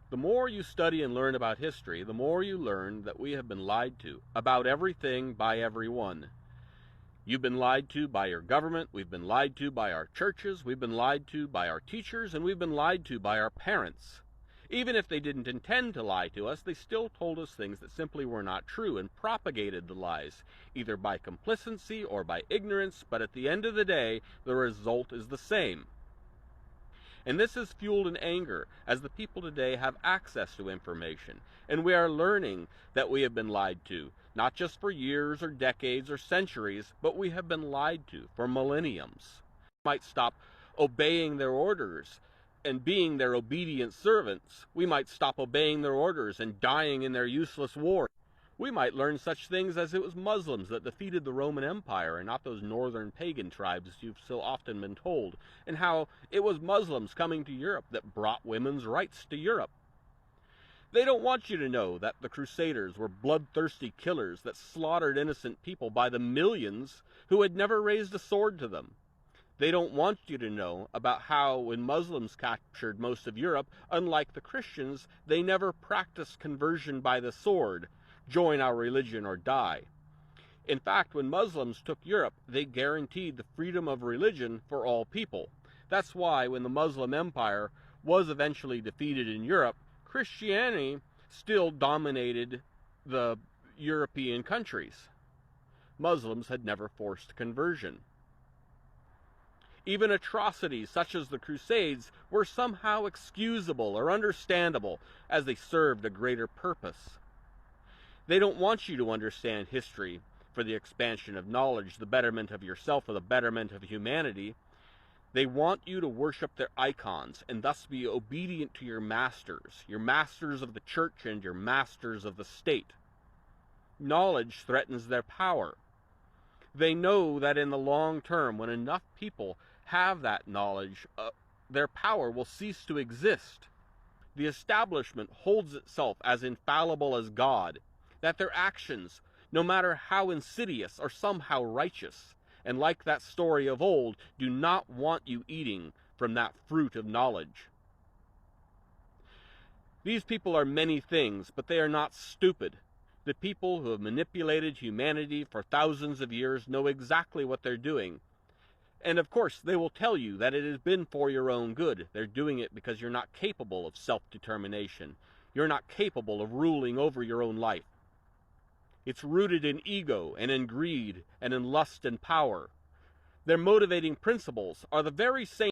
The more you study and learn about history, the more you learn that we have been lied to about everything by everyone. You've been lied to by your government, we've been lied to by our churches, we've been lied to by our teachers, and we've been lied to by our parents. Even if they didn't intend to lie to us, they still told us things that simply were not true and propagated the lies, either by complacency or by ignorance, but at the end of the day, the result is the same. And this is fueled in anger, as the people today have access to information, and we are learning that we have been lied to, not just for years or decades or centuries, but we have been lied to for millenniums. We might stop obeying their orders and being their obedient servants. We might stop obeying their orders and dying in their useless wars. We might learn such things as it was Muslims that defeated the Roman Empire and not those northern pagan tribes you've so often been told, and how it was Muslims coming to Europe that brought women's rights to Europe. They don't want you to know that the Crusaders were bloodthirsty killers that slaughtered innocent people by the millions who had never raised a sword to them. They don't want you to know about how when Muslims captured most of Europe, unlike the Christians, they never practiced conversion by the sword, join our religion or die. In fact, when Muslims took Europe, they guaranteed the freedom of religion for all people. That's why when the Muslim Empire was eventually defeated in Europe, Christianity still dominated the European countries. Muslims had never forced conversion. Even atrocities such as the Crusades were somehow excusable or understandable as they served a greater purpose. They don't want you to understand history for the expansion of knowledge, the betterment of yourself, or the betterment of humanity. They want you to worship their icons and thus be obedient to your masters of the church and your masters of the state. Knowledge threatens their power. They know that in the long term, when enough people have that knowledge, their power will cease to exist. The establishment holds itself as infallible as God, that their actions, no matter how insidious, are somehow righteous, and like that story of old, do not want you eating from that fruit of knowledge. These people are many things, but they are not stupid. The people who have manipulated humanity for thousands of years know exactly what they're doing. And of course, they will tell you that it has been for your own good. They're doing it because you're not capable of self-determination. You're not capable of ruling over your own life. It's rooted in ego and in greed and in lust and power. Their motivating principles are the very same